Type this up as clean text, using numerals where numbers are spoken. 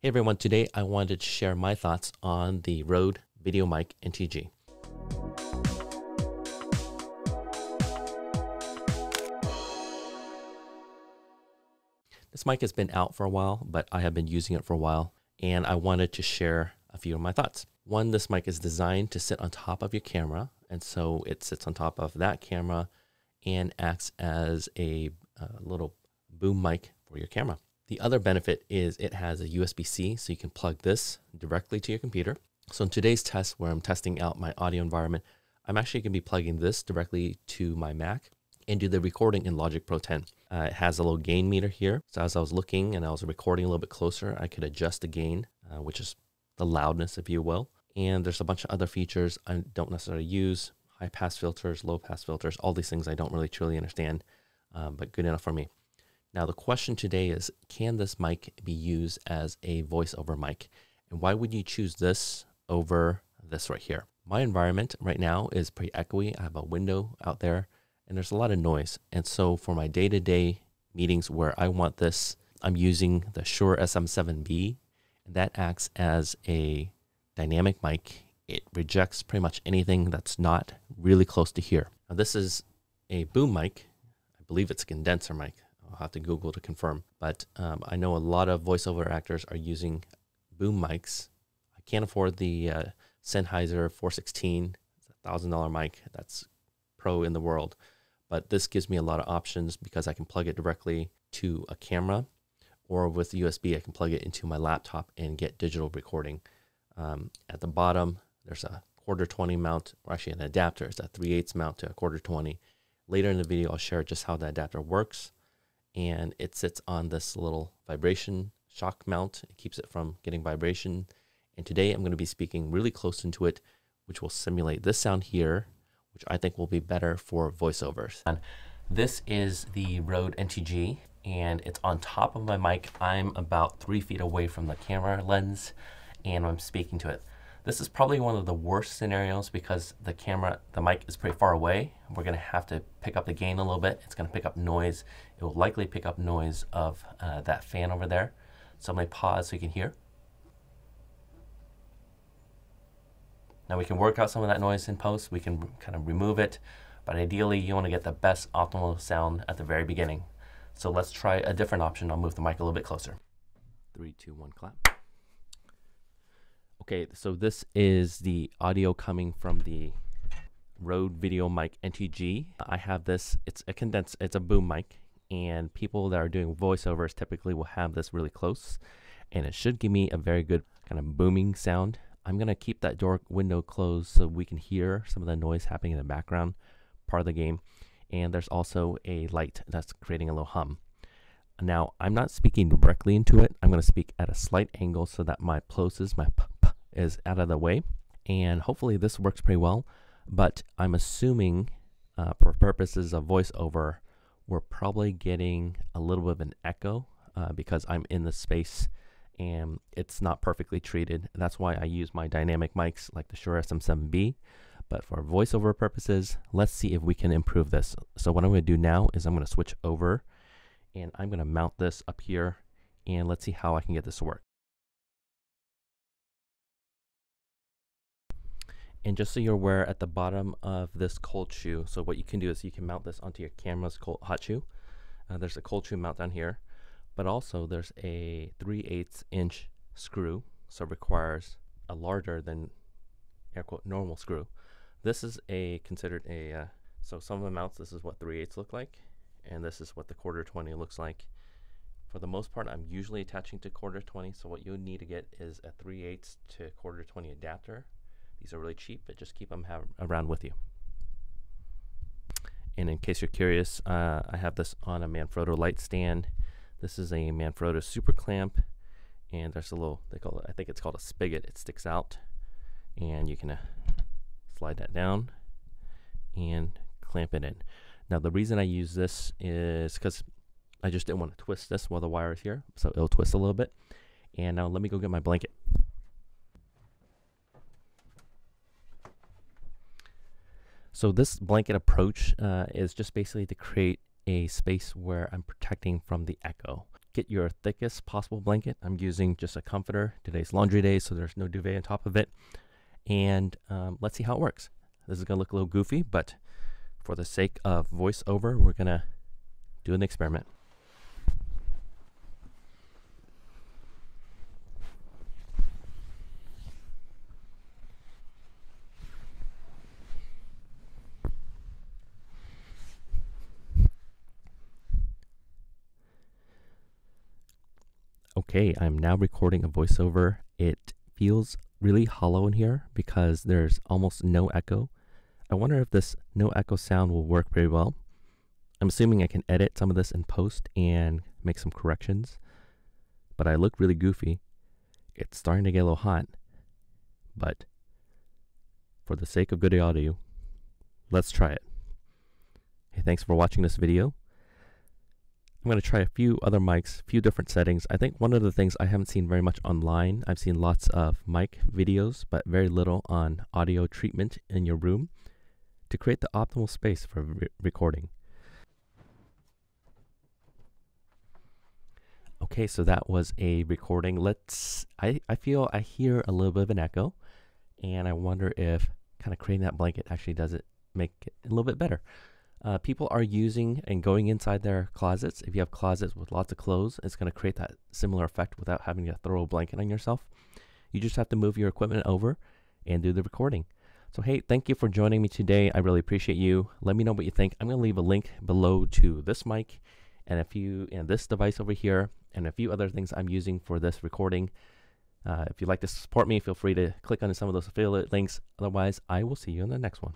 Hey everyone, today I wanted to share my thoughts on the Rode VideoMic NTG. This mic has been out for a while, but I have been using it for a while, and I wanted to share a few of my thoughts. One, this mic is designed to sit on top of your camera, and so it sits on top of that camera and acts as a little boom mic for your camera. The other benefit is it has a USB-C, so you can plug this directly to your computer. So in today's test, where I'm testing out my audio environment, I'm actually going to be plugging this directly to my Mac and do the recording in Logic Pro 10. It has a little gain meter here. So as I was looking and I was recording a little bit closer, I could adjust the gain, which is the loudness, if you will. And there's a bunch of other features I don't necessarily use, high pass filters, low pass filters, all these things I don't really truly understand, but good enough for me. Now, the question today is, can this mic be used as a voiceover mic? And why would you choose this over this right here? My environment right now is pretty echoey. I have a window out there and there's a lot of noise. And so for my day-to-day meetings where I want this, I'm using the Shure SM7B, and that acts as a dynamic mic. It rejects pretty much anything that's not really close to here. Now, this is a boom mic. I believe it's a condenser mic. I'll have to Google to confirm, but I know a lot of voiceover actors are using boom mics. I can't afford the Sennheiser 416. It's a $1,000 mic. That's pro in the world, but this gives me a lot of options because I can plug it directly to a camera, or with USB, I can plug it into my laptop and get digital recording. At the bottom, there's a 1/4-20 mount, or actually an adapter. It's a 3/8 mount to a 1/4-20. Later in the video, I'll share just how the adapter works. And it sits on this little vibration shock mount. It keeps it from getting vibration. And today I'm going to be speaking really close into it, which will simulate this sound here, which I think will be better for voiceovers. And this is the Rode NTG, and it's on top of my mic. I'm about 3 feet away from the camera lens, and I'm speaking to it. This is probably one of the worst scenarios because the mic is pretty far away. We're going to have to pick up the gain a little bit. It's going to pick up noise. It will likely pick up noise of that fan over there. So I'm going to pause so you can hear. Now we can work out some of that noise in post. We can kind of remove it, but ideally you want to get the best optimal sound at the very beginning. So let's try a different option. I'll move the mic a little bit closer. 3, 2, 1, clap. Okay, so this is the audio coming from the Rode VideoMic NTG. I have this, it's a boom mic, and people that are doing voiceovers typically will have this really close, and it should give me a very good kind of booming sound. I'm gonna keep that door window closed so we can hear some of the noise happening in the background, part of the game. And there's also a light that's creating a little hum. Now, I'm not speaking directly into it. I'm gonna speak at a slight angle so that my plosives, my is out of the way, and hopefully this works pretty well, but I'm assuming for purposes of voiceover, we're probably getting a little bit of an echo because I'm in the space and it's not perfectly treated. That's why I use my dynamic mics like the Shure SM7B, but for voiceover purposes, let's see if we can improve this. So what I'm going to do now is I'm going to switch over and I'm going to mount this up here, and let's see how I can get this to work. And just so you're aware, at the bottom of this cold shoe, so what you can do is you can mount this onto your camera's hot shoe. There's a cold shoe mount down here, but also there's a 3/8 inch screw, so it requires a larger than air quote normal screw. This is considered a, so some of the mounts, this is what 3/8 look like, and this is what the 1/4-20 looks like. For the most part, I'm usually attaching to 1/4-20, so what you need to get is a 3/8 to 1/4-20 adapter. These are really cheap, but just keep them around with you. And in case you're curious, I have this on a Manfrotto light stand. This is a Manfrotto super clamp, and there's a little, I think it's called a spigot. It sticks out, and you can slide that down and clamp it in. Now, the reason I use this is because I just didn't want to twist this while the wire is here, so it'll twist a little bit. And now let me go get my blanket. So this blanket approach is just basically to create a space where I'm protecting from the echo. get your thickest possible blanket. I'm using just a comforter. Today's laundry day, so there's no duvet on top of it. And let's see how it works. This is going to look a little goofy, but for the sake of voiceover, we're going to do an experiment. Okay, I'm now recording a voiceover. It feels really hollow in here because there's almost no echo. I wonder if this no echo sound will work very well. I'm assuming I can edit some of this in post and make some corrections, but I look really goofy. It's starting to get a little hot, but for the sake of good audio, let's try it. Hey, thanks for watching this video. I'm going to try a few other mics, a few different settings. I think one of the things I haven't seen very much online, I've seen lots of mic videos, but very little on audio treatment in your room to create the optimal space for recording. Okay, so that was a recording. I feel I hear a little bit of an echo, and I wonder if kind of creating that blanket actually does it make it a little bit better. People are using and going inside their closets. If you have closets with lots of clothes, it's going to create that similar effect without having to throw a blanket on yourself. You just have to move your equipment over and do the recording. So hey, thank you for joining me today. I really appreciate you. Let me know what you think. I'm going to leave a link below to this mic and this device over here and a few other things I'm using for this recording. If you'd like to support me, feel free to click on some of those affiliate links. Otherwise, I will see you in the next one.